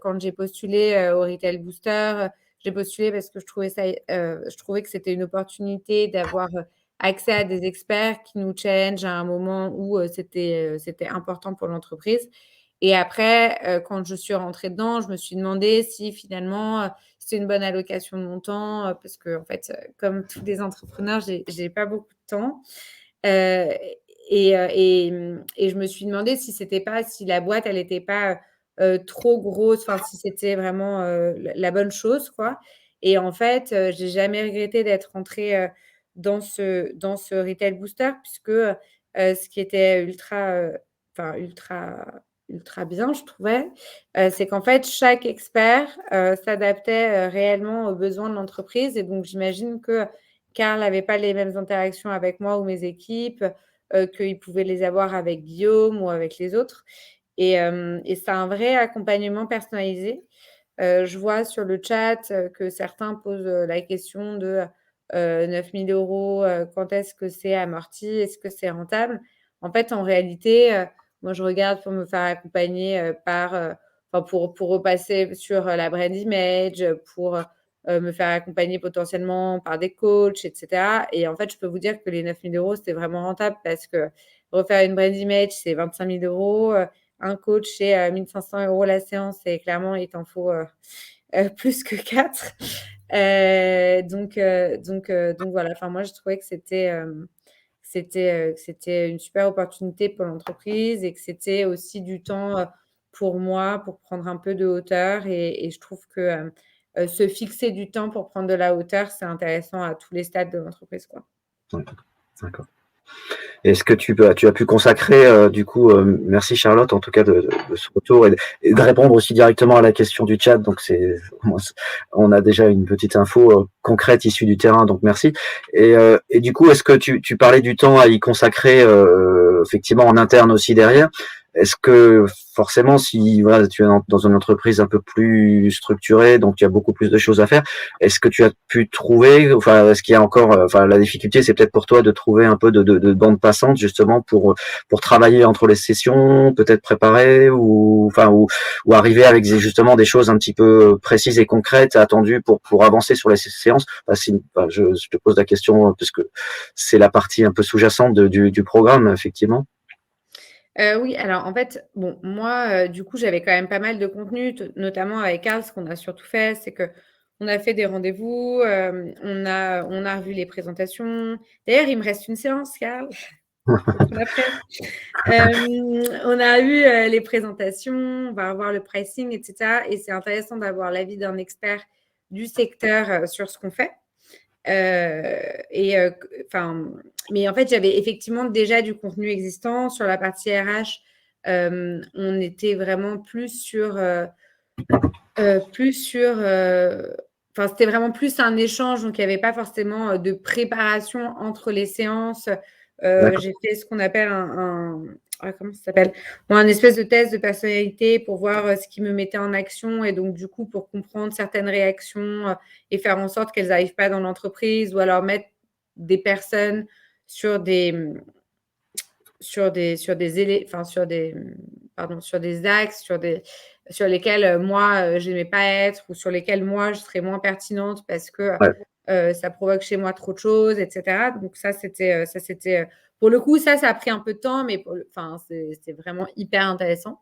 quand j'ai postulé au Retail Booster, j'ai postulé parce que je trouvais que c'était une opportunité d'avoir accès à des experts qui nous challengent à un moment où c'était important pour l'entreprise. Et après, quand je suis rentrée dedans, je me suis demandé si finalement c'était une bonne allocation de mon temps, parce que en fait, comme tous les entrepreneurs, j'ai pas beaucoup de temps. Euh, et je me suis demandé si la boîte, elle n'était pas trop grosse, enfin, si c'était vraiment la bonne chose, quoi. Et en fait, j'ai jamais regretté d'être rentrée dans ce Retail Booster, puisque ce qui était ultra bien, je trouvais, c'est qu'en fait, chaque expert s'adaptait réellement aux besoins de l'entreprise. Et donc, j'imagine que Karl n'avait pas les mêmes interactions avec moi ou mes équipes, qu'il pouvait les avoir avec Guillaume ou avec les autres. Et c'est un vrai accompagnement personnalisé. Je vois sur le chat que certains posent la question de 9 000 euros, quand est-ce que c'est amorti? Est-ce que c'est rentable? En fait, en réalité, moi, je regarde pour me faire accompagner pour repasser sur la brand image, pour me faire accompagner potentiellement par des coachs, etc. Et en fait, je peux vous dire que les 9 000 euros, c'était vraiment rentable parce que refaire une brand image, c'est 25 000 euros. Un coach, c'est 1 500 euros la séance et clairement, il t'en faut plus que 4. Donc voilà, enfin, moi, je trouvais que c'était une super opportunité pour l'entreprise et que c'était aussi du temps pour moi pour prendre un peu de hauteur. Et je trouve que se fixer du temps pour prendre de la hauteur, c'est intéressant à tous les stades de l'entreprise, quoi. D'accord. Est-ce que tu as pu consacrer, merci Charlotte en tout cas de ce retour et de répondre aussi directement à la question du chat. Donc on a déjà une petite info concrète issue du terrain, donc merci. Et du coup, est-ce que tu parlais du temps à y consacrer effectivement en interne aussi derrière? Est-ce que forcément, si voilà, tu es dans une entreprise un peu plus structurée, donc il y a beaucoup plus de choses à faire, est-ce que tu as pu trouver, enfin, est-ce qu'il y a encore, la difficulté, c'est peut-être pour toi de trouver un peu de bande passante justement pour travailler entre les sessions, peut-être préparer ou arriver avec justement des choses un petit peu précises et concrètes attendues pour avancer sur les séances. Je te pose la question parce que c'est la partie un peu sous-jacente du programme, effectivement. Oui, alors en fait, bon, moi, du coup, j'avais quand même pas mal de contenu, notamment avec Karl. Ce qu'on a surtout fait, c'est qu'on a fait des rendez-vous, on a revu les présentations. D'ailleurs, il me reste une séance, Karl, après. On a eu les présentations, on va avoir le pricing, etc. Et c'est intéressant d'avoir l'avis d'un expert du secteur sur ce qu'on fait. Mais en fait, j'avais effectivement déjà du contenu existant sur la partie RH. On était vraiment c'était vraiment plus un échange, donc il n'y avait pas forcément de préparation entre les séances. J'ai fait ce qu'on appelle comment ça s'appelle? Un espèce de test de personnalité pour voir ce qui me mettait en action et donc du coup pour comprendre certaines réactions et faire en sorte qu'elles n'arrivent pas dans l'entreprise ou alors mettre des personnes sur des axes, sur lesquels moi je n'aimais pas être ou sur lesquels moi je serais moins pertinente parce que ça provoque chez moi trop de choses, etc. Donc ça c'était pour le coup ça a pris un peu de temps, mais c'est vraiment hyper intéressant.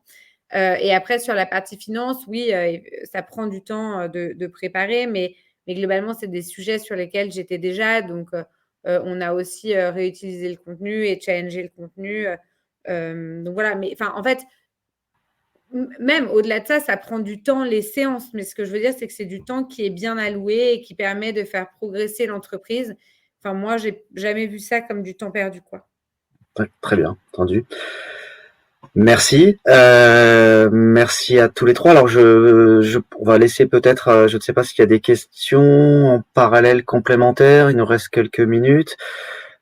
Et après sur la partie finance, oui, ça prend du temps de préparer, mais globalement c'est des sujets sur lesquels j'étais déjà, donc on a aussi réutilisé le contenu et challengé le contenu. Donc voilà, mais en fait, même au-delà de ça, ça prend du temps, les séances. Mais ce que je veux dire, c'est que c'est du temps qui est bien alloué et qui permet de faire progresser l'entreprise. Enfin, moi, j'ai jamais vu ça comme du temps perdu, quoi. Ouais, très bien, entendu. Merci. Merci à tous les trois. Alors, on va laisser peut-être, je ne sais pas s'il y a des questions en parallèle complémentaires. Il nous reste quelques minutes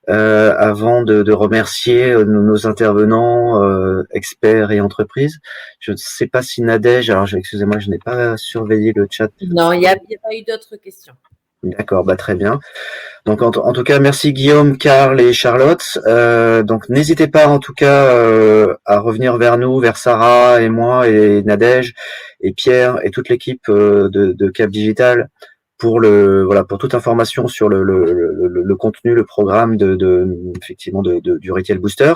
avant de remercier nos intervenants, experts et entreprises. Je ne sais pas si Nadège, alors excusez-moi, je n'ai pas surveillé le chat. Non, il n'y a pas eu d'autres questions. D'accord, bah très bien. Donc en tout cas, merci Guillaume, Karl et Charlotte. Donc n'hésitez pas en tout cas à revenir vers nous, vers Sarah et moi et Nadège et Pierre et toute l'équipe de Cap Digital pour pour toute information sur le contenu, le programme effectivement du Retail Booster,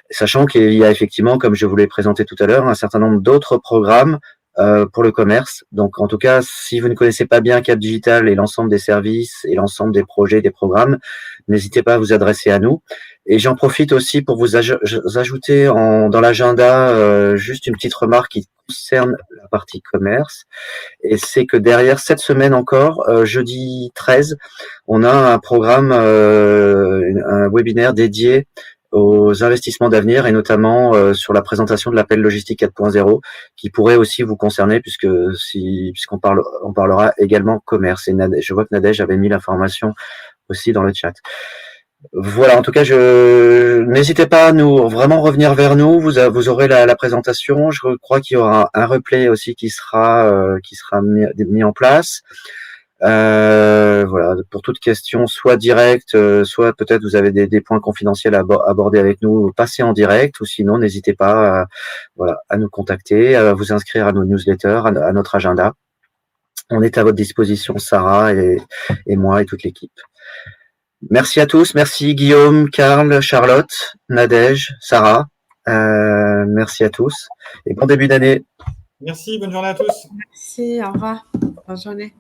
sachant qu'il y a effectivement, comme je vous l'ai présenté tout à l'heure, un certain nombre d'autres programmes pour le commerce. Donc, en tout cas, si vous ne connaissez pas bien Cap Digital et l'ensemble des services et l'ensemble des projets, des programmes, n'hésitez pas à vous adresser à nous. Et j'en profite aussi pour vous ajouter dans l'agenda juste une petite remarque qui concerne la partie commerce. Et c'est que derrière cette semaine encore, jeudi 13, on a un programme, un webinaire dédié aux investissements d'avenir et notamment sur la présentation de l'appel logistique 4.0 qui pourrait aussi vous concerner puisqu'on parlera également commerce. Et je vois que Nadège avait mis l'information aussi dans le chat. Voilà, en tout cas, n'hésitez pas à nous vraiment revenir vers nous. Vous aurez la présentation. Je crois qu'il y aura un replay aussi qui sera mis en place. Voilà, pour toute question, soit directe, soit peut-être vous avez des points confidentiels à aborder avec nous, passez en direct, ou sinon n'hésitez pas à nous contacter, à vous inscrire à nos newsletters, à notre agenda. On est à votre disposition, Sarah et moi et toute l'équipe. Merci à tous, merci Guillaume, Karl, Charlotte, Nadège, Sarah. Merci à tous et bon début d'année. Merci, bonne journée à tous. Merci, au revoir. Bonne journée.